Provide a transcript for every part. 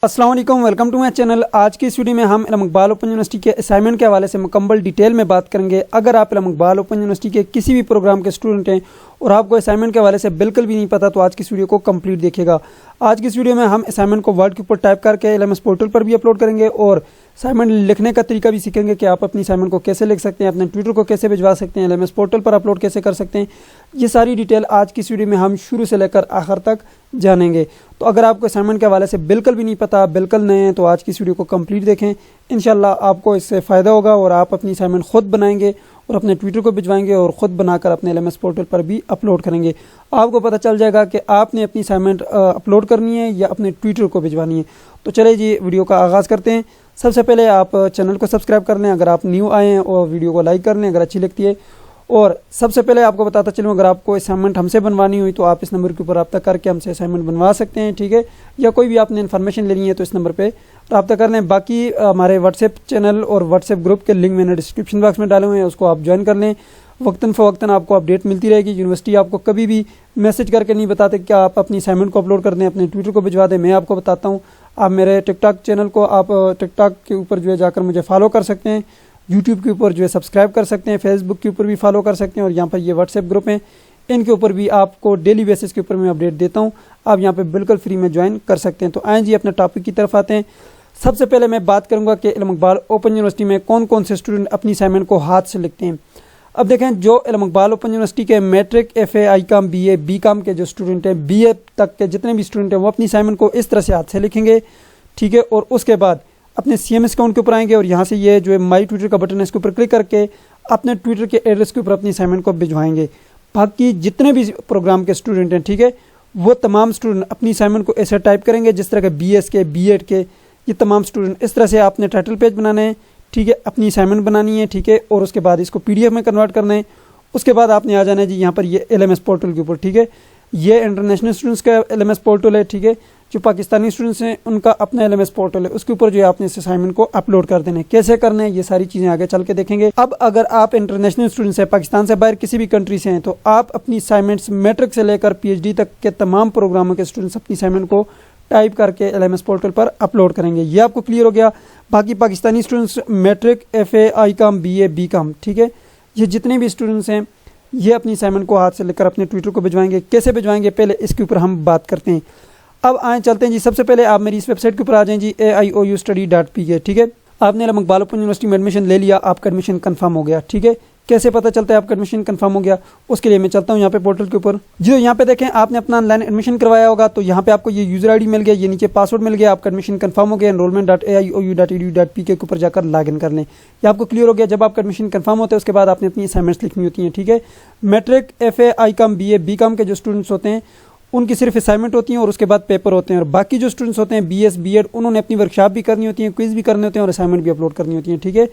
अस्सलाम वालेकुम, welcome to my channel. आज की इस वीडियो में हम इल्म इकबाल ओपन यूनिवर्सिटी के असाइनमेंट के हवाले से मुकम्मल डिटेल में बात करेंगे। अगर आप इल्म इकबाल ओपन यूनिवर्सिटी के किसी भी प्रोग्राम के स्टूडेंट हैं और आपको असाइनमेंट के हवाले से बिल्कुल भी नहीं पता तो आज की इस वीडियो को कंप्लीट देखिएगा। आज की इस वीडियो में हम असाइनमेंट को वर्ड के ऊपर टाइप करके LMS पोर्टल पर भी अपलोड करेंगे और असाइनमेंट लिखने का तरीका भी सीखेंगे कि आप अपनी असाइनमेंट को कैसे लिख सकते हैं, अपने ट्विटर को कैसे भिजवा सकते हैं, LMS पोर्टल पर अपलोड कैसे कर सकते हैं। ये सारी डिटेल आज की इस वीडियो में हम शुरू से लेकर आखिर तक जानेंगे। तो अगर आपको असाइनमेंट के हवाले से बिल्कुल भी नहीं पता, बिल्कुल नए हैं, तो आज की इस वीडियो को कंप्लीट देखें। इंशाल्लाह आपको इससे फ़ायदा होगा और आप अपनी असाइनमेंट खुद बनाएंगे और अपने ट्विटर को भिजवाएंगे और ख़ुद बनाकर अपने LMS पोर्टल पर भी अपलोड करेंगे। आपको पता चल जाएगा कि आपने अपनी असाइनमेंट अपलोड करनी है या अपने ट्विटर को भिजवानी है। तो चलिए जी वीडियो का आगाज़ करते हैं। सबसे पहले आप चैनल को सब्सक्राइब कर लें अगर आप न्यू आए हैं, और वीडियो को लाइक कर लें अगर अच्छी लगती है। और सबसे पहले आपको बताता चलूँ, अगर आपको असाइनमेंट हमसे बनवानी हुई तो आप इस नंबर के ऊपर रब्ता करके हमसे असाइनमेंट बनवा सकते हैं, ठीक है। या कोई भी आपने इन्फॉर्मेशन लेनी है तो इस नंबर पे रब्ता कर लें। बाकी हमारे व्हाट्सएप चैनल और व्हाट्सएप ग्रुप के लिंक मैंने डिस्क्रिप्शन बॉक्स में डाले हुए हैं, उसको आप ज्वाइन कर लें। वक्तन फ़वक्तन आपको अपडेट मिलती रहेगी। यूनिवर्सिटी आपको कभी भी मैसेज करके नहीं बताते कि आप अपनी असाइनमेंट को अपलोड कर दें, अपने ट्विटर को भिजवा दें। मैं आपको बताता हूँ। आप मेरे टिकटॉक चैनल को आप टिकटॉक के ऊपर जो है जाकर मुझे फॉलो कर सकते हैं, यूट्यूब के ऊपर जो है सब्सक्राइब कर सकते हैं, फेसबुक के ऊपर भी फॉलो कर सकते हैं, और यहाँ पर ये व्हाट्सएप ग्रुप हैं, इनके ऊपर भी आपको डेली बेसिस के ऊपर मैं अपडेट देता हूँ। आप यहाँ पे बिल्कुल फ्री में ज्वाइन कर सकते हैं। तो आएँ जी अपने टॉपिक की तरफ आते हैं। सबसे पहले मैं बात करूँगा कि इल्म इकबाल ओपन यूनिवर्सिटी में कौन कौन से स्टूडेंट अपनी असाइनमेंट को हाथ से लिखते हैं। अब देखें, जो इल्म इकबाल ओपन यूनिवर्सिटी के matric, FA, ICOM, BA, BCOM के जो स्टूडेंट हैं, BA तक के जितने भी स्टूडेंट हैं वो अपनी असाइनमेंट को इस तरह से हाथ से लिखेंगे, ठीक है। और उसके बाद अपने CMS अकाउंट के ऊपर आएंगे और यहाँ से ये जो है माई ट्विटर का बटन है इसके ऊपर क्लिक करके अपने ट्विटर के एड्रेस के ऊपर अपनी असाइनमेंट को भिजवाएंगे। बाकी जितने भी प्रोग्राम के स्टूडेंट हैं, ठीक है, वो तमाम स्टूडेंट अपनी असाइनमेंट को ऐसे टाइप करेंगे जिस तरह के BS के, B.Ed के, ये तमाम स्टूडेंट इस तरह से आपने टाइटल पेज बनाना है, ठीक है, अपनी असाइनमेंट बनानी है, ठीक है, और उसके बाद इसको PDF में कन्वर्ट करना है। उसके बाद आपने आ जाना है जी यहाँ पर ये LMS पोर्टल के ऊपर, ठीक है। ये इंटरनेशनल स्टूडेंट्स का LMS पोर्टल है, ठीक है। जो पाकिस्तानी स्टूडेंट्स हैं उनका अपना LMS पोर्टल है, उसके ऊपर जो है आपने इस असाइनमेंट को अपलोड कर देना है। कैसे करना है ये सारी चीज़ें आगे चल के देखेंगे। अब अगर आप इंटरनेशनल स्टूडेंट्स हैं, पाकिस्तान से बाहर किसी भी कंट्री से हैं, तो आप अपनी असाइनमेंट्स मैट्रिक से लेकर PhD तक के तमाम प्रोग्रामों के स्टूडेंट्स अपनी असाइनमेंट को टाइप करके LMS पोर्टल पर अपलोड करेंगे। ये आपको क्लियर हो गया। बाकी Pakistani students matric, FA, ICOM, BA, BCOM, ठीक है, ये जितने भी स्टूडेंट्स हैं ये अपनी असाइनमेंट को हाथ से लेकर अपने ट्विटर को भिजवाएंगे। कैसे भिजवाएंगे पहले इसके ऊपर हम बात करते हैं। अब आए चलते हैं जी, सबसे पहले आप मेरी इस वेबसाइट के ऊपर आ जाएं जी, AIOUstudy.pk, ठीक है। आपने इल्म इकबाल ओपन यूनिवर्सिटी में एडमिशन ले लिया, आपका एडमिशन कंफर्म हो गया, ठीक है। कैसे पता चलता है आपका एडमिशन कंफर्म हो गया, उसके लिए मैं चलता हूँ यहाँ पे पोर्टल के ऊपर। जो यहाँ पे देखें आपने अपना ऑनलाइन एडमिशन करवाया होगा, तो यहाँ पे आपको ये यूजर ID मिल गया, ये नीचे पासवर्ड मिल गया, आपका एडमिशन कंफर्म हो गया। enrollment.aiou.edu.pk के ऊपर जाकर लॉगिन कर लें। ये आपको क्लियर हो गया। जब आपका एडमिशन कंफर्म होता है उसके बाद आपने अपनी असाइनमेंट्स लिखनी होती हैं, ठीक है। Matric, FA, ICOM, BA, BCOM के जो स्टूडेंट्स होते हैं उनकी सिर्फ असाइनमेंट होती हैं और उसके बाद पेपर होते हैं। और बाकी जो स्टूडेंट्स होते हैं BS, B.Ed, उन्होंने अपनी वर्कशॉप भी करनी होती है, क्विज भी करने होते हैं और असाइनमेंट भी अपलोड करनी होती है, ठीक है।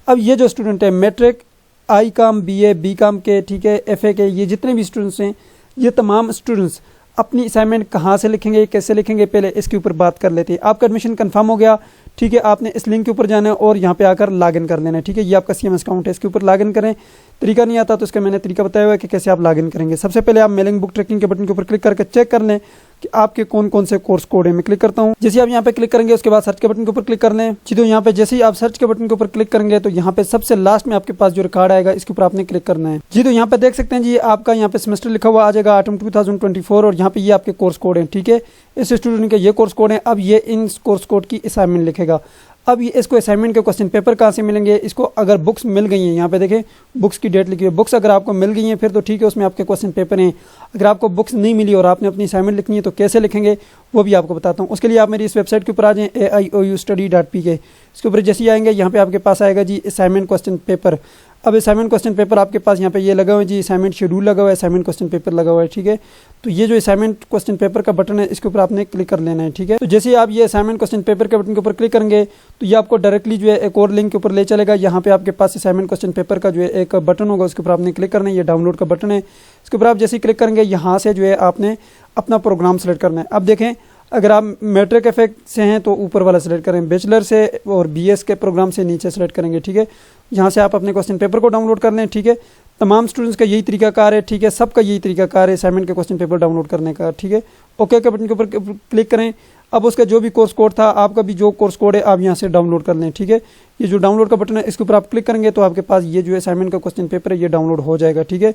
अब ये जो स्टूडेंट है मैट्रिक, ICOM, BA, BCOM के, ठीक है, FA के, ये जितने भी स्टूडेंट्स हैं, ये तमाम स्टूडेंट्स अपनी असाइनमेंट कहाँ से लिखेंगे, कैसे लिखेंगे, पहले इसके ऊपर बात कर लेते हैं। आपका एडमिशन कंफर्म हो गया, ठीक है, आपने इस लिंक के ऊपर जाना है और यहाँ पे आकर लॉगिन कर लेना है, ठीक है। ये आपका CMS अकाउंट है, इसके ऊपर लॉगिन करें। तरीका नहीं आता तो इसका मैंने तरीका बताया हुआ है कि कैसे आप लॉगिन करेंगे। सबसे पहले आप मेलिंग बुक ट्रैकिंग के बटन के ऊपर क्लिक करके चेक कर लें कि आपके कौन कौन से कोर्स कोड है। मैं क्लिक करता हूँ। जैसे आप यहाँ पे क्लिक करेंगे उसके बाद सर्च के बटन के ऊपर क्लिक कर लें। तो यहाँ पे जैसे ही आप सर्च के बटन के ऊपर क्लिक करेंगे तो यहाँ पे सबसे लास्ट में आपके पास जो रिकॉर्ड आएगा इसके ऊपर आपने क्लिक करना है जी। तो यहाँ पे देख सकते हैं जी, आपका यहाँ पे सेमेस्टर लिखा हुआ आ जाएगा ऑटम 2024 और यहाँ पे ये आपके कोर्स कोड है, ठीक है। इस स्टूडेंट के ये कोर्स कोड है। अब ये इन कोर्स कोड की असाइनमेंट लिखेगा। अब ये इसको असाइनमेंट के क्वेश्चन पेपर कहाँ से मिलेंगे, इसको अगर बुक्स मिल गई हैं, यहाँ पे देखें बुक्स की डेट लिखी हुई है। बुक्स अगर आपको मिल गई हैं फिर तो ठीक है, उसमें आपके क्वेश्चन पेपर हैं। अगर आपको बुक्स नहीं मिली और आपने अपनी असाइनमेंट लिखनी है तो कैसे लिखेंगे वो भी आपको बताता हूँ। उसके लिए आप मेरी इस वेबसाइट के ऊपर आ जाएँ, AIOUstudy.pk। इसके ऊपर जैसे ही आएंगे यहाँ पे आपके पास आएगा जी असाइनमेंट क्वेश्चन पेपर। अब असाइनमेंट क्वेश्चन पेपर आपके पास यहाँ पे ये लगा हुआ है जी, असाइनमेंट शेड्यूल लगा हुआ है, असाइनमेंट क्वेश्चन पेपर लगा हुआ है, ठीक है। तो ये जो असाइनमेंट क्वेश्चन पेपर का बटन है इसके ऊपर आपने क्लिक कर लेना है, ठीक है। तो जैसे ही आप ये असाइनमेंट क्वेश्चन पेपर के बटन के ऊपर क्लिक करेंगे तो ये आपको डायरेक्टली जो है एक और लिंक के ऊपर ले चलेगा। यहाँ पे आपके पास असाइनमेंट क्वेश्चन पेपर का जो है एक बटन होगा, उसके ऊपर आपने क्लिक करना है। ये डाउनलोड का बटन है, इसके ऊपर आप जैसे ही क्लिक करेंगे यहाँ से जो है आपने अपना प्रोग्राम सेलेक्ट करना है। अब देखें, अगर आप मैट्रिक FA से हैं तो ऊपर वाला सेलेक्ट करें, बैचलर से और BS के प्रोग्राम से नीचे सेलेक्ट करेंगे, ठीक है। यहाँ से आप अपने क्वेश्चन पेपर को डाउनलोड कर लें, ठीक है। तमाम स्टूडेंट्स का यही तरीकाकार है, ठीक है, सबका यही तरीकाकार है असाइनमेंट के क्वेश्चन पेपर डाउनलोड करने का, ठीक है। ओके के बटन के ऊपर क्लिक करें। अब उसका जो भी कोर्स कोड था, आपका भी जो कोर्स कोड है आप यहाँ से डाउनलोड कर लें। ठीक है, ये जो डाउनलोड का बटन है इसके ऊपर आप क्लिक करेंगे तो आपके पास ये जो असाइनमेंट का क्वेश्चन पेपर है ये डाउनलोड हो जाएगा। ठीक है,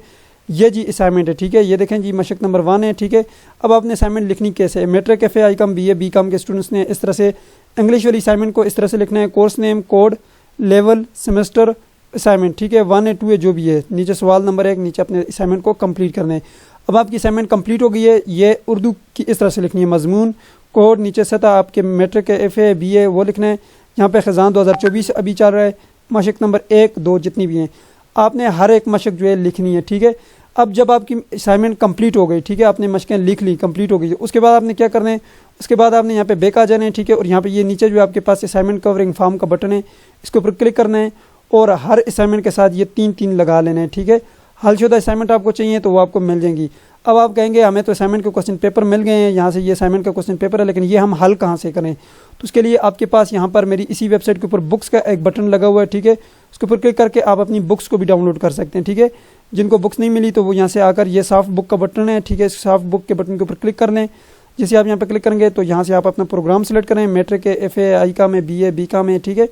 ये जी असाइनमेंट है। ठीक है, ये देखें जी मशक नंबर 1 है। ठीक है, अब आपने असाइनमेंट लिखनी कैसे है। Matric F A I com BA BCom के स्टूडेंट्स ने इस तरह से इंग्लिश वाली असाइनमेंट को इस तरह से लिखना है, course name, code, level, semester, assignment. ठीक है, 1 है 2 है जो भी है, नीचे सवाल नंबर 1, नीचे अपने असाइनमेंट को कंप्लीट करना है। अब आपकी असाइनमेंट कंप्लीट हो गई है। ये उर्दू की इस तरह से लिखनी है, मजमून, कोड, नीचे सतह आपके मैट्रिक FA BA वो लिखना है। यहाँ पे खजान 2024 अभी चल रहा है, मशक नंबर 1 2 जितनी भी हैं आपने हर एक मशक जो है लिखनी है। ठीक है, अब जब आपकी असाइनमेंट कंप्लीट हो गई, ठीक है, आपने मशकें लिख ली, कंप्लीट हो गई, उसके बाद आपने क्या करना है, उसके बाद आपने यहाँ पे बैक आ जाना है। ठीक है, और यहाँ पे ये नीचे जो आपके पास असाइनमेंट कवरिंग फॉर्म का बटन है इसके ऊपर क्लिक करना है और हर असाइनमेंट के साथ ये 3 लगा लेना है। ठीक है, हलशुदा असाइनमेंट आपको चाहिए तो वो आपको मिल जाएंगी। अब आप कहेंगे हमें तो असाइनमेंट के क्वेश्चन पेपर मिल गए हैं, यहाँ से ये असाइनमेंट का क्वेश्चन पेपर है, लेकिन ये हम हल कहाँ से करें। तो उसके लिए आपके पास यहाँ पर मेरी इसी वेबसाइट के ऊपर बुक्स का एक बटन लगा हुआ है। ठीक है, उसके ऊपर क्लिक करके आप अपनी बुक्स को भी डाउनलोड कर सकते हैं। ठीक है, जिनको बुक्स नहीं मिली तो वो यहाँ से आकर ये सॉफ्ट बुक का बटन है। ठीक है, सॉफ्ट बुक के बटन के ऊपर क्लिक कर लें। जैसे आप यहाँ पर क्लिक करेंगे तो यहाँ से आप अपना प्रोग्राम सेलेक्ट करें, मैट्रिक FA ICOM में BA BCom है। ठीक है,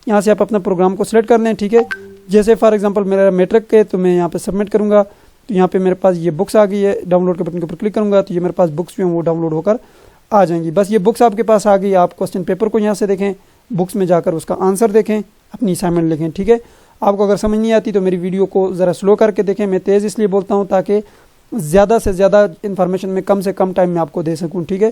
यहाँ से आप अपना प्रोग्राम को सिलेक्ट कर लें। ठीक है, जैसे फॉर एग्जांपल मेरा मैट्रिक के तो मैं यहाँ पे सबमिट करूँगा तो यहाँ पे मेरे पास ये बुक्स आ गई है। डाउनलोड के बटन के ऊपर क्लिक करूँगा तो ये मेरे पास बुक्स जो हैं वो डाउनलोड होकर आ जाएंगी। बस ये बुक्स आपके पास आ गई, आप क्वेश्चन पेपर को यहाँ से देखें, बुक्स में जाकर उसका आंसर देखें, अपनी असाइनमेंट लिखें। ठीक है, आपको अगर समझ नहीं आती तो मेरी वीडियो को ज़रा स्लो करके देखें। मैं तेज़ इसलिए बोलता हूँ ताकि ज़्यादा से ज़्यादा इन्फॉर्मेशन में कम से कम टाइम में आपको दे सकूँ। ठीक है,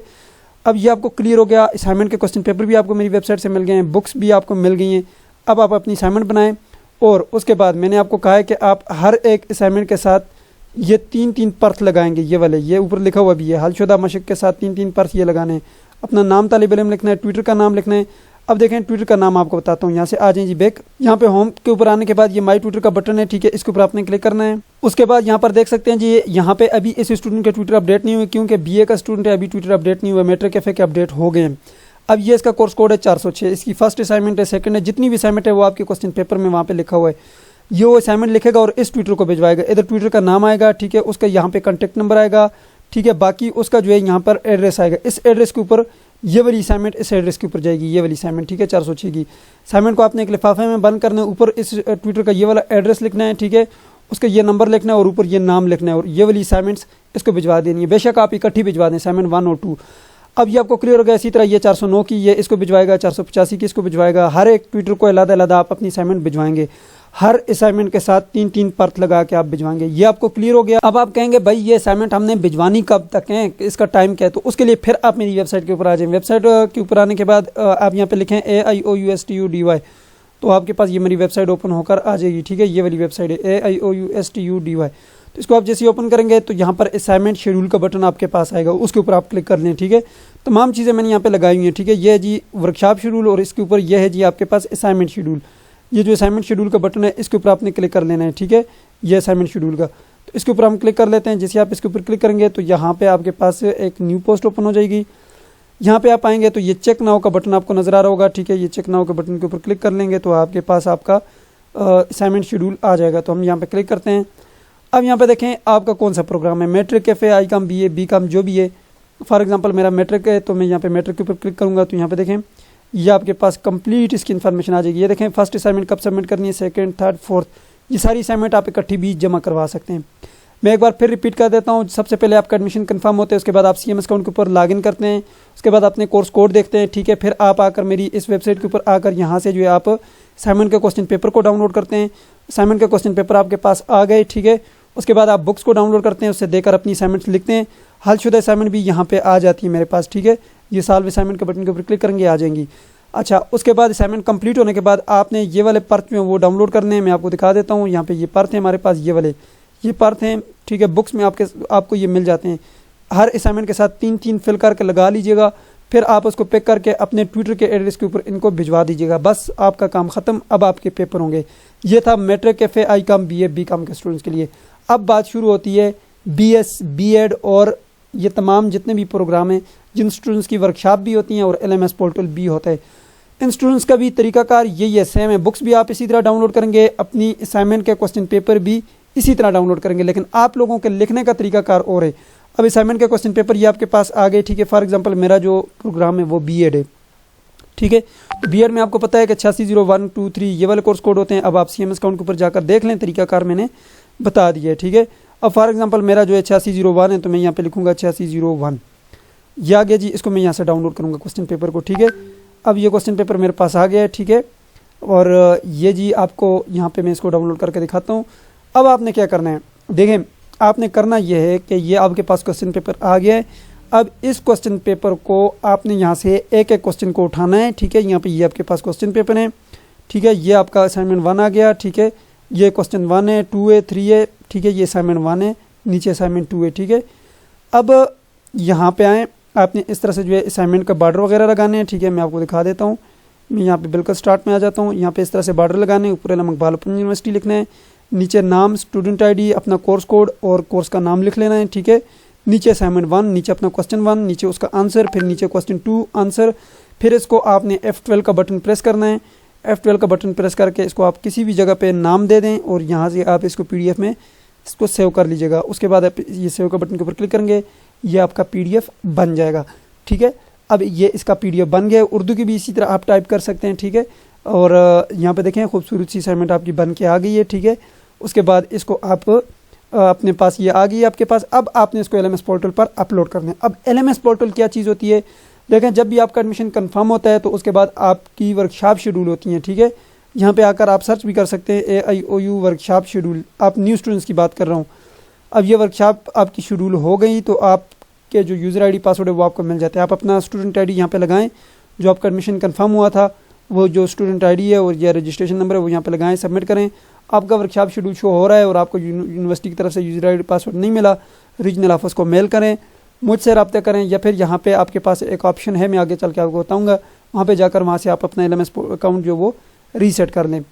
अब ये आपको क्लियर हो गया। असाइनमेंट के क्वेश्चन पेपर भी आपको मेरी वेबसाइट से मिल गए हैं, बुक्स भी आपको मिल गई हैं। अब आप अपनी असाइनमेंट बनाएं और उसके बाद मैंने आपको कहा है कि आप हर एक असाइनमेंट के साथ ये 3 पर्थ लगाएंगे। ये वाले ये ऊपर लिखा हुआ भी है, हलशुदा मशक के साथ 3 पर्थ ये लगाने हैं। अपना नाम तालिब इल्म लिखना है, ट्विटर का नाम लिखना है। अब देखें ट्विटर का नाम आपको बताता हूँ, यहाँ से आ जाए जी बैक। यहाँ पे होम के ऊपर आने के बाद ये माई ट्विटर का बटन है। ठीक है, इसके ऊपर आपने क्लिक करना है। उसके बाद यहाँ पर देख सकते हैं जी, यहाँ पे अभी इस स्टूडेंट के ट्विटर अपडेट नहीं हुए क्योंकि BA का स्टूडेंट है, अभी ट्विटर अपडेट नहीं हुआ। मैट्रिक FA के अपडेट हो गए हैं। अब ये इसका कोर्स कोड है 406, इसकी फर्स्ट असाइनमेंट है, सेकंड है, जितनी भी असाइनमेंट है वो आपके क्वेश्चन पेपर में वहाँ पे लिखा हुआ है। ये वो असाइनमेंट लिखेगा और इस ट्विटर को भिजवाएगा। इधर ट्विटर का नाम आएगा, ठीक है, उसका यहाँ पे कॉन्टैक्ट नंबर आएगा, ठीक है, बाकी उसका जो है यहाँ पर एड्रेस आएगा। इस एड्रेस के ऊपर ये वाली असाइनमेंट इस एड्रेस के ऊपर जाएगी, ये वाली असाइनमेंट। ठीक है, 406 की असाइनमेंट को आपने एक लिफाफे में बंद करना है। ऊपर इस ट्विटर का ये वाला एड्रेस लिखना है, ठीक है, उसका ये नंबर लिखना है और ऊपर ये नाम लिखना है और ये वाली असाइनमेंट्स इसको भिजवा देनी है। बेशक आप इकट्ठी भिजवा दें असाइनमेंट 1 और 2। अब ये आपको क्लियर हो गया। इसी तरह ये 409 की ये इसको भिजवाएगा, 485 की इसको भिजवाएगा। हर एक ट्विटर को अलग-अलग आप अपनी असाइनमेंट भिजवाएंगे। हर असाइनमेंट के साथ 3 पर्थ लगा के आप भिजवाएंगे। ये आपको क्लियर हो गया। अब आप कहेंगे भाई ये असाइनमेंट हमने भिजवानी कब तक है, इसका टाइम क्या है, तो उसके लिए फिर आप मेरी वेबसाइट के ऊपर आ जाएं। वेबसाइट के ऊपर आने के बाद आप यहाँ पे लिखें AIOUSTUDY, तो आपके पास ये मेरी वेबसाइट ओपन होकर आ जाएगी। ठीक है, ये वाली वेबसाइट है AIOUSTUDY। तो इसको आप जैसे ही ओपन करेंगे तो यहाँ पर असाइनमेंट शेड्यूल का बटन आपके पास आएगा, उसके ऊपर आप क्लिक कर लें। ठीक है, तमाम चीज़ें मैंने यहाँ पे लगाई हुई हैं। ठीक है, ये है जी वर्कशॉप शेड्यूल और इसके ऊपर यह है जी आपके पास असाइनमेंट शेड्यूल। ये जो असाइनमेंट शेड्यूल का बटन है इसके ऊपर आपने क्लिक कर लेना है। ठीक है, ये असाइनमेंट शेड्यूल का, तो इसके ऊपर हम क्लिक कर लेते हैं। जैसे आप इसके ऊपर क्लिक करेंगे तो यहाँ पे आपके पास एक न्यू पोस्ट ओपन हो जाएगी। यहाँ पे आप आएंगे तो ये चेक नाउ का बटन आपको नजर आ रहा होगा। ठीक है, ये चेक नाउ के बटन के ऊपर क्लिक कर लेंगे तो आपके पास आपका असाइनमेंट शेड्यूल आ जाएगा। तो हम यहाँ पे क्लिक करते हैं। अब यहाँ पे देखें आपका कौन सा प्रोग्राम है, matric FA ICOM BA BCom जो भी है। फॉर एग्जांपल मेरा मैट्रिक है तो मैं यहाँ पे मैट्रिक के ऊपर क्लिक करूँगा तो यहाँ पे देखें ये आपके पास कंप्लीट इसकी इन्फॉर्मेशन आ जाएगी। ये देखें फर्स्ट असाइनमेंट कब सबमिट करनी है, सेकंड, थर्ड, फोर्थ, ये सारी असाइनमेंट आप इकट्ठी भी जमा करवा सकते हैं। मैं एक बार फिर रिपीट कर देता हूँ। सबसे पहले आपका एडमिशन कंफर्म होता है, उसके बाद आप CMS अकाउंट के ऊपर लॉगिन करते हैं, उसके बाद अपने कोर्स कोड देखते हैं। ठीक है, फिर आप आकर मेरी इस वेबसाइट के ऊपर आकर यहाँ से जो है आप असाइनमेंट के क्वेश्चन पेपर को डाउनलोड करते हैं। असाइनमेंट के क्वेश्चन पेपर आपके पास आ गए। ठीक है, उसके बाद आप बुक्स को डाउनलोड करते हैं, उससे देकर अपनी असाइनमेंट्स लिखते हैं। हलशुदा असाइनमेंट भी यहाँ पे आ जाती है मेरे पास। ठीक है, ये सॉल्व असाइनमेंट के बटन के ऊपर क्लिक करेंगे आ जाएंगी। अच्छा, उसके बाद असाइनमेंट कंप्लीट होने के बाद आपने ये वाले पर्थ जो हैं वो डाउनलोड करने हैं। मैं आपको दिखा देता हूँ। यहाँ पे ये पर्थ है हमारे पास, ये वाले ये पर्थ हैं। ठीक है, बुक्स में आपको ये मिल जाते हैं। हर असाइनमेंट के साथ 3 फिल करके लगा लीजिएगा, फिर आप उसको पिक करके अपने ट्विटर के एड्रेस के ऊपर इनको भिजवा दीजिएगा। बस आपका काम ख़त्म, अब आपके पेपर होंगे। ये था matric FA ICOM BA BCom के स्टूडेंट्स के लिए। अब बात शुरू होती है BS BEd और ये तमाम जितने भी प्रोग्राम हैं जिन स्टूडेंट्स की वर्कशॉप भी होती हैं और LMS पोर्टल भी होता है, इन स्टूडेंट्स का भी तरीकाकार यही है, सेम है। बुक्स भी आप इसी तरह डाउनलोड करेंगे, अपनी असाइनमेंट के क्वेश्चन पेपर भी इसी तरह डाउनलोड करेंगे, लेकिन आप लोगों के लिखने का तरीकाकार और है। अब असाइनमेंट का क्वेश्चन पेपर ये आपके पास आ गए, ठीक है। फॉर एग्जांपल मेरा जो प्रोग्राम है वो बीएड है, ठीक है। तो बीएड में आपको पता है कि 860123 ये वाले कोर्स कोड होते हैं। अब आप CMS अकाउंट के ऊपर जाकर देख लें, तरीकाकार मैंने बता दिया है, ठीक है। अब फॉर एग्जांपल मेरा जो है 8601 है, तो मैं यहाँ पे लिखूंगा 8601, ये आ गया जी। इसको मैं यहाँ से डाउनलोड करूँगा क्वेश्चन पेपर को, ठीक है। अब ये क्वेश्चन पेपर मेरे पास आ गया है, ठीक है। और ये जी आपको यहाँ पे मैं इसको डाउनलोड करके दिखाता हूँ। अब आपने क्या करना है, देखें आपने करना यह है कि ये आपके पास क्वेश्चन पेपर आ गया है। अब इस क्वेश्चन पेपर को आपने यहाँ से एक एक क्वेश्चन को उठाना है, ठीक है। यहाँ पे ये आपके पास क्वेश्चन पेपर है, ठीक है। ये आपका असाइनमेंट 1 आ गया, ठीक है। ये क्वेश्चन 1 है, 2 है, 3 है, ठीक है। ये असाइनमेंट 1 है, नीचे असाइनमेंट 2 है, ठीक है। अब यहाँ पे आएँ, आपने इस तरह से जो है असाइनमेंट का बॉर्डर वगैरह लगाने हैं, ठीक है। मैं आपको दिखा देता हूँ। मैं यहाँ पे बिल्कुल स्टार्ट में आ जाता हूँ। यहाँ पे इस तरह से बॉर्डर लगाने, ऊपर इलामा इकबाल ओपन यूनिवर्सिटी लिखना है, नीचे नाम, स्टूडेंट आईडी, अपना कोर्स कोड और कोर्स का नाम लिख लेना है, ठीक है। नीचे असाइनमेंट 1, नीचे अपना क्वेश्चन 1, नीचे उसका आंसर, फिर नीचे क्वेश्चन 2 आंसर। फिर इसको आपने F12 का बटन प्रेस करना है। F12 का बटन प्रेस करके इसको आप किसी भी जगह पे नाम दे दें और यहाँ से आप इसको PDF में इसको सेव कर लीजिएगा। उसके बाद आप ये सेव का बटन के ऊपर क्लिक करेंगे, ये आपका PDF बन जाएगा, ठीक है। अब ये इसका PDF बन गया है। उर्दू की भी इसी तरह आप टाइप कर सकते हैं, ठीक है। और यहाँ पे देखें खूबसूरत सी असाइनमेंट आपकी बन के आ गई है, ठीक है। उसके बाद इसको आप अपने पास ये आ गई है आपके पास। अब आपने इसको LMS पोर्टल पर अपलोड करना है। अब LMS पोर्टल क्या चीज़ होती है, देखें जब भी आपका एडमिशन कंफर्म होता है तो उसके बाद आपकी वर्कशॉप शेड्यूल होती हैं, ठीक है। यहाँ पे आकर आप सर्च भी कर सकते हैं AIOU वर्कशॉप शेड्यूल। आप न्यू स्टूडेंट्स की बात कर रहा हूँ। अब ये वर्कशॉप आपकी शेड्यूल हो गई तो आपके जो यूज़र ID पासवर्ड है वो आपको मिल जाता है। आप अपना स्टूडेंट ID यहाँ पे लगाएं, जो आपका एडमिशन कंफर्म हुआ था वो जो स्टूडेंट ID है और या रजिस्ट्रेशन नंबर है वो यहाँ पे लगाएं, सबमिट करें। आपका वर्कशॉप शेड्यूल शो हो रहा है और आपको यूनिवर्सिटी की तरफ से यूज़र ID पासवर्ड नहीं मिला, रीजनल ऑफिस को मेल करें, मुझसे रब्ता करें, या फिर यहाँ पे आपके पास एक ऑप्शन है, मैं आगे चल के आपको बताऊँगा, वहाँ पे जाकर वहाँ से आप अपना LMS अकाउंट जो वो रीसेट कर लें।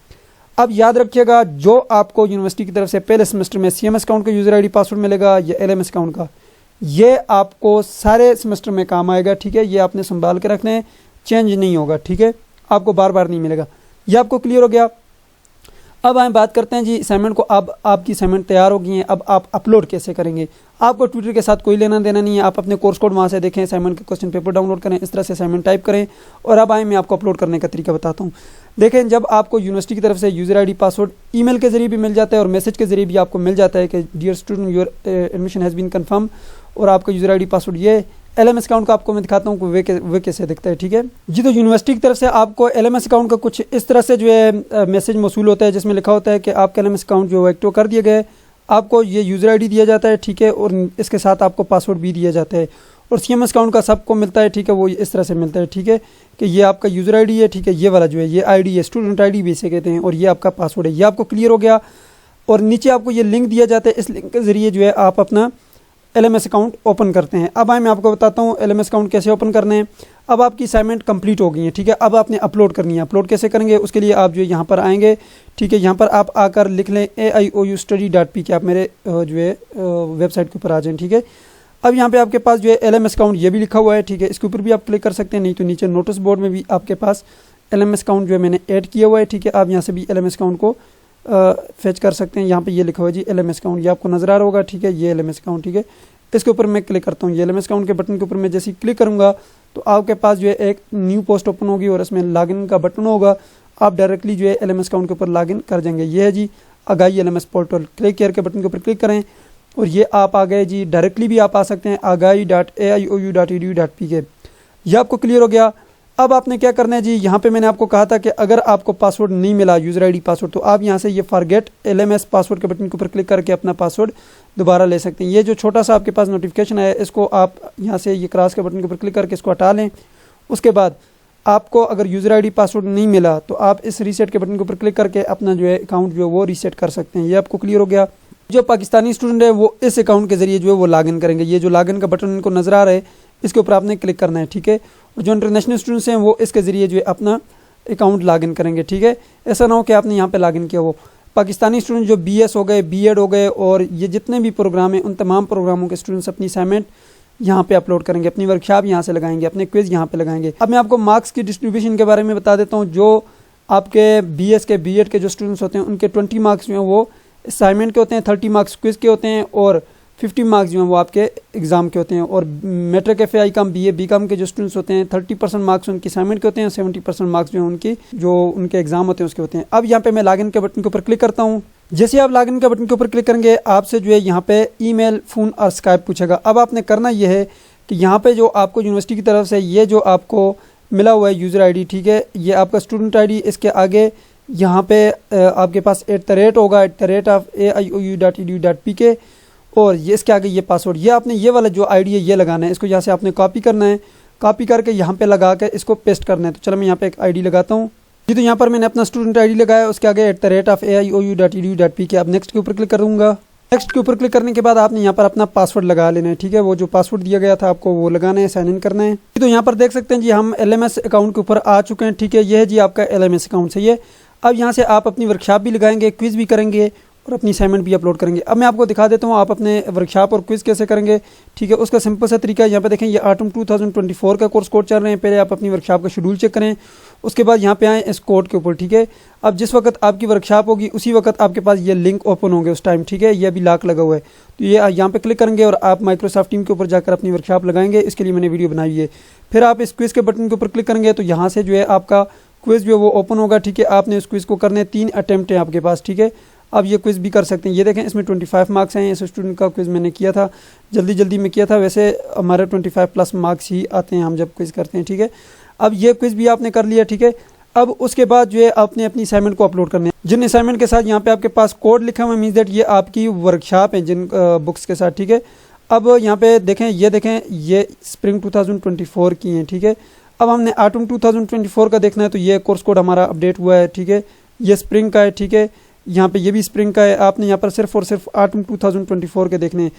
अब याद रखिएगा, जो आपको यूनिवर्सिटी की तरफ से पहले सेमेस्टर में CMS अकाउंट का यूज़र ID पासवर्ड मिलेगा या LMS अकाउंट का, ये आपको सारे सेमेस्टर में काम आएगा, ठीक है। ये आपने संभाल के रखना है, चेंज नहीं होगा, ठीक है। आपको बार बार नहीं मिलेगा। ये आपको क्लियर हो गया। अब हम बात करते हैं जी असाइनमेंट को। अब आपकी असाइनमेंट तैयार हो गई है, अब आप अपलोड कैसे करेंगे। आपको ट्विटर के साथ कोई लेना देना नहीं है। आप अपने कोर्स कोड वहाँ से देखें, असाइनमेंट के क्वेश्चन पेपर डाउनलोड करें, इस तरह से असाइनमेंट टाइप करें और अब आए मैं आपको अपलोड करने का तरीका बताता हूँ। देखें, जब आपको यूनिवर्सिटी की तरफ से यूज़र ID पासवर्ड ईमेल के जरिए भी मिल जाता है और मैसेज के जरिए भी आपको मिल जाता है कि dear student your admission has been confirmed, और आपका यूज़र ID पासवर्ड ये LMS अकाउंट का आपको मैं दिखाता हूँ वे कैसे दिखता है, ठीक है जी। तो यूनिवर्सिटी की तरफ से आपको LMS अकाउंट का कुछ इस तरह से जो है मैसेज मौसूल होता है, जिसमें लिखा होता है कि आपका LMS अकाउंट जो है एक्टिव कर दिया गया है। आपको ये यूज़र ID दिया जाता है, ठीक है, और इसके साथ आपको पासवर्ड भी दिया जाता है। और CMS अकाउंट का सबको मिलता है, ठीक है, वो इस तरह से मिलता है, ठीक है, कि ये आपका यूज़र ID है, ठीक है, ये वाला जो है ये ID है, स्टूडेंट ID भी इसे कहते हैं, और ये आपका पासवर्ड है। ये आपको क्लियर हो गया। और नीचे आपको ये लिंक दिया जाता है, इस लिंक के ज़रिए जो है आप अपना LMS अकाउंट ओपन करते हैं। अब मैं आपको बताता हूँ LMS अकाउंट कैसे ओपन करने हैं। अब आपकी असाइनमेंट कंप्लीट हो गई है, ठीक है। अब आपने अपलोड करनी है। अपलोड कैसे करेंगे, उसके लिए आप जो है यहाँ पर आएंगे, ठीक है। यहाँ पर आप आकर लिख लें AIOUstudy.pk, आप मेरे जो है वेबसाइट के ऊपर आ जाएँ, ठीक है। अब यहाँ पे आपके पास जो है LMS अकाउंट ये भी लिखा हुआ है, ठीक है। इसके ऊपर भी आप क्लिक कर सकते हैं, नहीं तो नीचे नोटिस बोर्ड में भी आपके पास LMS अकाउंट जो है मैंने ऐड किया हुआ है, ठीक है। आप यहाँ से भी LMS अकाउंट को फेच कर सकते हैं। यहाँ पे ये लिखा हुआ है जी LMS अकाउंट, ये आपको नजर आ रहा होगा, ठीक है, ये LMS अकाउंट, ठीक है। इसके ऊपर मैं क्लिक करता हूँ। ये LMS अकाउंट के बटन के ऊपर मैं जैसे ही क्लिक करूँगा तो आपके पास जो है एक न्यू पोस्ट ओपन होगी और इसमें लॉगिन का बटन होगा। आप डायरेक्टली जो है LMS अकाउंट के ऊपर लॉगिन कर जाएंगे। ये है जी आगाही LMS पोर्टल। क्लिक केयर के बटन के ऊपर क्लिक करें और ये आप आ गए जी। डायरेक्टली भी आप आ सकते हैं agahi.aiou.edu.pk। ये आपको क्लियर हो गया। अब आपने क्या करना है जी, यहाँ पे मैंने आपको कहा था कि अगर आपको पासवर्ड नहीं मिला यूज़र ID पासवर्ड, तो आप यहाँ से ये फॉरगेट LMS पासवर्ड के बटन के ऊपर क्लिक करके अपना पासवर्ड दोबारा ले सकते हैं। ये जो छोटा सा आपके पास नोटिफिकेशन है, इसको आप यहाँ से ये क्रॉस के बटन के ऊपर क्लिक करके इसको हटा लें। उसके बाद आपको अगर यूज़र ID पासवर्ड नहीं मिला तो आप इस रीसेट के बटन के ऊपर क्लिक करके अपना जो है अकाउंट जो है वो रीसेट कर सकते हैं। ये आपको क्लियर हो गया। जो पाकिस्तानी स्टूडेंट है वो इस अकाउंट के जरिए जो है वो लॉगिन करेंगे। ये जो लॉगिन का बटन इनको नजर आ रहा है, इसके ऊपर आपने क्लिक करना है, ठीक है। और जो इंटरनेशनल स्टूडेंट्स हैं वो इसके ज़रिए जो है अपना अकाउंट लॉगिन करेंगे, ठीक है। ऐसा ना हो कि आपने यहाँ पे लॉगिन किया हो। पाकिस्तानी स्टूडेंट जो BS हो गए, BEd हो गए और ये जितने भी प्रोग्राम हैं, उन तमाम प्रोग्रामों के स्टूडेंट्स अपनी असाइनमेंट यहाँ पे अपलोड करेंगे, अपनी वर्कशॉप यहाँ से लगाएंगे, अपने क्विज यहाँ पे लगाएंगे। अब मैं आपको मार्क्स की डिस्ट्रीब्यूशन के बारे में बता देता हूँ। जो आपके BS के BEd के जो स्टूडेंट्स होते हैं उनके 20 मार्क्स जो हैं वो असाइनमेंट के होते हैं, 30 मार्क्स क्विज के होते हैं और 50 मार्क्स जो हैं वो आपके एग्ज़ाम के होते हैं। और matric FAI com BA BCom के जो स्टूडेंट्स होते हैं 30% मार्क्स उनकी असाइनमेंट के होते हैं, 70% मार्क्स जो हैं उनके एग्जाम होते हैं उसके होते हैं। अब यहाँ पे मैं लॉगिन के बटन के ऊपर क्लिक करता हूँ। जैसे आप लॉगिन के बटन के ऊपर क्लिक करेंगे आपसे जो है यहाँ पे ईमेल, फ़ोन और स्काइप पूछेगा। अब आपने करना यह है कि यहाँ पे जो आपको यूनिवर्सिटी की तरफ से ये जो आपको मिला हुआ है यूज़र ID, ठीक है, ये आपका स्टूडेंट ID, इसके आगे यहाँ पे आपके पास @ होगा @aiou.edu.pk और ये इसके आगे ये पासवर्ड, ये आपने ये वाला जो ID है ये लगाना है। इसको यहाँ से आपने कॉपी करना है, कॉपी करके यहाँ पे लगा के इसको पेस्ट करना है। तो चलो मैं यहाँ पे एक ID लगाता हूँ जी। तो यहाँ पर मैंने अपना स्टूडेंट ID लगाया, उसके आगे @aiou.edu.pk। अब नेक्स्ट के ऊपर क्लिक करूँगा। नेक्स्ट के ऊपर क्लिक करने के बाद आपने यहाँ पर अपना पासवर्ड लगा लेना है, ठीक है, वो जो पासवर्ड दिया गया था आपको वो लगाना है, साइन इन करना है। तो यहाँ पर देख सकते हैं जी हम LMS अकाउंट के ऊपर आ चुके हैं, ठीक है, यह है जी आपका LMS अकाउंट सही है। अब यहाँ से आप अपनी वर्कशॉप भी लगाएंगे, क्विज़ भी करेंगे और अपनी असाइनमेंट भी अपलोड करेंगे। अब मैं आपको दिखा देता हूँ आप अपने वर्कशॉप और क्विज़ कैसे करेंगे, ठीक है। उसका सिंपल सा तरीका है, यहाँ पे देखें ये ऑटम 2024 का कोर्स कोड चल रहे हैं। पहले आप अपनी वर्कशॉप का शेड्यूल चेक करें, उसके बाद यहाँ पे आएँ इस कोड के ऊपर, ठीक है। अब जिस वक्त आपकी वर्कशॉप होगी उसी वक्त आपके पास ये लिंक ओपन होंगे उस टाइम, ठीक है, ये अभी लॉक लगा हुआ है। तो ये यहाँ पे क्लिक करेंगे और आप माइक्रोसॉफ्ट टीम के ऊपर जाकर अपनी वर्कशॉप लगाएंगे। इसके लिए मैंने वीडियो बनाई है। फिर आप इस क्विज़ के बटन के ऊपर क्लिक करेंगे तो यहाँ से जो है आपका क्विज़ जो है वो ओपन होगा, ठीक है। आपने इस क्विज़ को करने 3 अटैम्प्ट हैं आपके पास, ठीक है। अब ये क्विज़ भी कर सकते हैं। ये देखें इसमें 25 मार्क्स हैं। इस स्टूडेंट का क्विज़ मैंने किया था, जल्दी में किया था। वैसे हमारे 25+ मार्क्स ही आते हैं हम जब क्विज़ करते हैं, ठीक है। अब ये क्विज़ भी आपने कर लिया, ठीक है। अब उसके बाद जो है आपने अपनी असाइनमेंट को अपलोड करने हैं, जिन असाइनमेंट के साथ यहाँ पे आपके पास कोड लिखा हुआ है, मीन्स दैट ये आपकी वर्कशॉप है जिन बुक्स के साथ, ठीक है। अब यहाँ पे देखें, ये स्प्रिंग 2024 की हैं, ठीक है। अब हमने ऑटम 2024 का देखना है, तो ये कोर्स कोड हमारा अपडेट हुआ है, ठीक है। ये स्प्रिंग का है, ठीक है। यहाँ पे ये भी स्प्रिंग का है। आपने यहाँ पर सिर्फ और सिर्फ ऑटम 2024 के देखने हैं।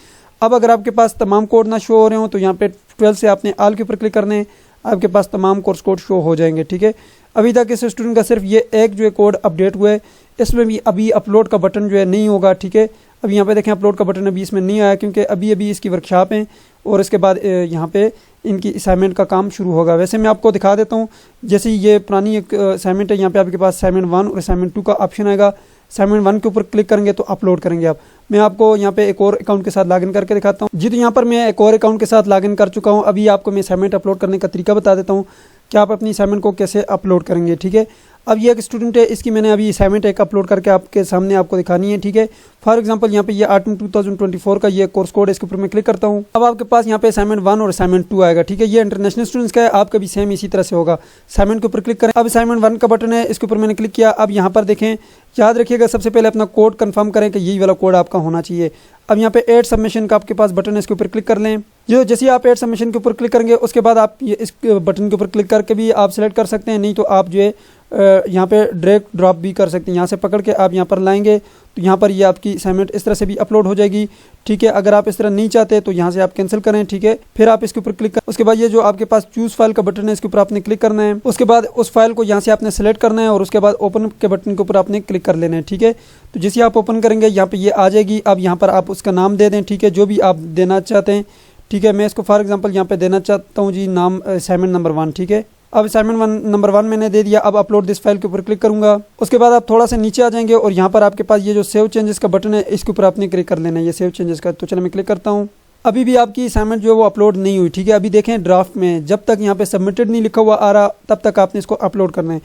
अब अगर आपके पास तमाम कोड ना शो हो रहे हो तो यहाँ पे 12 से आपने ऑल के ऊपर क्लिक करने हैं, आपके पास तमाम कोर्स कोड शो हो जाएंगे, ठीक है। अभी तक इस स्टूडेंट का सिर्फ ये एक जो है कोड अपडेट हुआ है, इसमें भी अभी अपलोड का बटन जो है नहीं होगा, ठीक है। अब यहाँ पे देखें अपलोड का बटन अभी इसमें नहीं आया क्योंकि अभी इसकी वर्कशॉप है और इसके बाद यहाँ पे इनकी असाइनमेंट का काम शुरू होगा। वैसे मैं आपको दिखा देता हूँ, जैसे ये पुरानी एक असाइनमेंट है, यहाँ पे आपके पास असाइनमेंट 1 और असाइनमेंट 2 का ऑप्शन आएगा। असाइनमेंट 1 के ऊपर क्लिक करेंगे तो अपलोड करेंगे आप। मैं आपको यहाँ पे एक और अकाउंट के साथ लॉगिन करके दिखाता हूँ जी। तो यहाँ पर मैं एक और अकाउंट के साथ लॉगिन कर चुका हूँ। अभी आपको मैं असाइनमेंट अपलोड करने का तरीका बता देता हूँ कि आप अपनी असाइनमेंट को कैसे अपलोड करेंगे, ठीक है। अब ये एक स्टूडेंट है, इसकी मैंने अभी असाइनमेंट एक अपलोड करके आपके सामने आपको दिखानी है, ठीक है। फॉर एग्जांपल यहाँ पे ये ऑटम 2024 का ये कोर्स कोड है, इसके ऊपर मैं क्लिक करता हूँ। अब आपके पास यहाँ पे असाइनमेंट 1 और असाइनमेंट 2 आएगा, ठीक है। ये इंटरनेशनल स्टूडेंट्स का है, आपका भी सेम इसी तरह से होगा। असाइनमेंट के ऊपर क्लिक करें। अब असाइनमेंट 1 का बटन है, इसके ऊपर मैंने क्लिक किया। अब यहाँ पर देखें, याद रखिएगा सबसे पहले अपना कोड कंफर्म करें कि यही वाला कोड आपका होना चाहिए। अब यहाँ पे ऐड सबमिशन का आपके पास बटन है, इसके ऊपर क्लिक कर लें। जो जैसे आप ऐड सबमिशन के ऊपर क्लिक करेंगे उसके बाद आप ये इस बटन के ऊपर क्लिक करके भी आप सेलेक्ट कर सकते हैं, नहीं तो आप जो है यहाँ पे ड्रैग ड्रॉप भी कर सकते हैं। यहाँ से पकड़ के आप यहाँ पर लाएंगे तो यहाँ पर ये आपकी असाइनमेंट इस तरह से भी अपलोड हो जाएगी, ठीक है। अगर आप इस तरह नहीं चाहते तो यहाँ से आप कैंसिल करें, ठीक है। फिर आप इसके ऊपर क्लिक करें। उसके बाद ये जो आपके पास चूज फाइल का बटन है, इसके ऊपर आपने क्लिक करना है। उसके बाद उस फाइल को यहाँ से आपने सेलेक्ट करना है और उसके बाद ओपन के बटन के ऊपर आपने क्लिक कर लेना है, ठीक है। तो जैसे आप ओपन करेंगे यहाँ पे ये आ जाएगी। अब यहाँ पर आप उसका नाम दे दें, ठीक है, जो भी आप देना चाहते हैं, ठीक है। मैं इसको फॉर एग्जांपल यहाँ पे देना चाहता हूँ जी नाम असाइनमेंट नंबर 1, ठीक है। अब असाइनमेंट नंबर 1 मैंने दे दिया। अब अपलोड दिस फाइल के ऊपर क्लिक करूंगा। उसके बाद आप थोड़ा सा नीचे आ जाएंगे और यहाँ पर आपके पास ये जो सेव चेंजेस का बटन है, इसके ऊपर आपने क्लिक कर लेना है, ये सेव चेंजेस का। तो चलो मैं क्लिक करता हूँ। अभी भी आपकी असाइनमेंट जो है वो अपलोड नहीं हुई, ठीक है। अभी देखें ड्राफ्ट में जब तक यहाँ पे सबमिटेड नहीं लिखा हुआ आ रहा तब तक आपने इसको अपलोड करना है।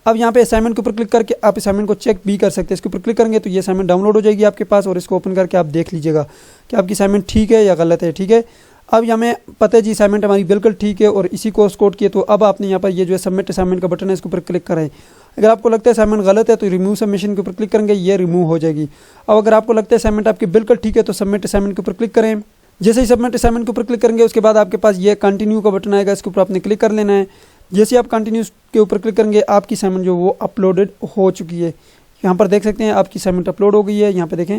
अब यहाँ पे असाइनमेंट के ऊपर क्लिक करके आप असाइनमेंट को चेक भी कर सकते हैं। इसके ऊपर क्लिक करेंगे तो ये असाइनमेंट डाउनलोड हो जाएगी आपके पास और इसको ओपन करके आप देख लीजिएगा कि आपकी असाइनमेंट ठीक है या गलत है, ठीक है। अब हमें पता है जी असाइनमेंट हमारी बिल्कुल ठीक है और इसी कोर्स कोड की है। तो अब आपने यहाँ पर ये जो है सबमिट असाइनमेंट का बटन है, इसके ऊपर क्लिक करें। अगर आपको लगता है असाइनमेंट गलत है तो रिमूव सबमिशन के ऊपर क्लिक करेंगे, ये रिमूव हो जाएगी। अब अगर आपको लगता है असाइनमेंट आपकी बिल्कुल ठीक है तो सबमिट असाइनमेंट के ऊपर क्लिक करें। जैसे ही सबमिट असाइनमेंट के ऊपर क्लिक करेंगे उसके बाद आपके पास ये कंटिन्यू का बटन आएगा, इसके ऊपर आपने क्लिक कर लेना है। जैसे आप कंटिन्यू के ऊपर क्लिक करेंगे आपकी असाइनमेंट जो वो अपलोडेड हो चुकी है। यहाँ पर देख सकते हैं आपकी असाइनमेंट अपलोड हो गई है, यहाँ पे देखें।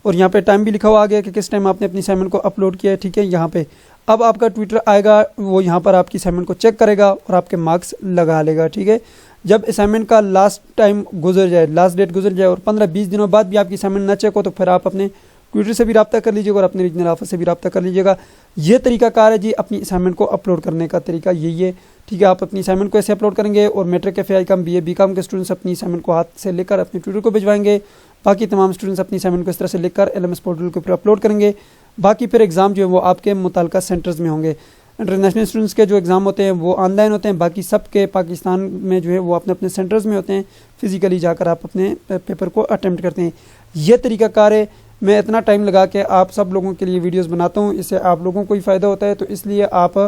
और यहाँ पे टाइम भी लिखा हुआ आ गया कि किस टाइम आपने अपनी असाइनमेंट को अपलोड किया है, ठीक है। यहाँ पे अब आपका ट्विटर आएगा, वो यहाँ पर आपकी असाइनमेंट को चेक करेगा और आपके मार्क्स लगा लेगा, ठीक है। जब असाइनमेंट का लास्ट टाइम गुजर जाए, लास्ट डेट गुजर जाए और 15-20 दिनों बाद भी आपकी असाइनमेंट ना चेक हो तो फिर आप अपने ट्विटर से भी रब्ता कर लीजिएगा और अपने रीजनल ऑफिस से भी रब्ता कर लीजिएगा। ये तरीकाकार है जी अपनी असाइनमेंट को अपलोड करने का तरीका यही है। ठीक है, आप अपनी असाइनमेंट को ऐसे अपलोड करेंगे और matric FA ICOM BA BCom के स्टूडेंट्स अपनी असाइनमेंट को हाथ से लेकर अपने ट्विटर को भिजवाएंगे। बाकी तमाम स्टूडेंट्स अपनी असाइनमेंट को इस तरह से लिखकर LMS पोर्टल के ऊपर अपलोड करेंगे। बाकी फिर एग्ज़ाम जो है वो आपके मुताल्लिका सेंटर्स में होंगे। इंटरनेशनल स्टूडेंट्स के जो एग्ज़ाम होते हैं वो ऑनलाइन होते हैं, बाकी सब के पाकिस्तान में जो है वो अपने अपने सेंटर्स में होते हैं, फिज़िकली जाकर आप अपने पेपर को अटैम्प्ट करते हैं। ये तरीकाकार है। मैं इतना टाइम लगा के आप सब लोगों के लिए वीडियोस बनाता हूँ, इससे आप लोगों को ही फ़ायदा होता है, तो इसलिए आप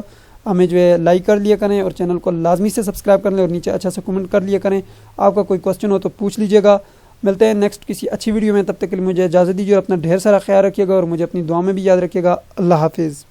हमें जो है लाइक कर लिया करें और चैनल को लाजमी से सब्सक्राइब कर लें और नीचे अच्छा सा कमेंट कर लिया करें। आपका कोई क्वेश्चन हो तो पूछ लीजिएगा। मिलते हैं नेक्स्ट किसी अच्छी वीडियो में, तब तक के लिए मुझे इजाज़त दीजिए और अपना ढेर सारा ख्याल रखिएगा और मुझे अपनी दुआ में भी याद रखिएगा। अल्लाह हाफिज़।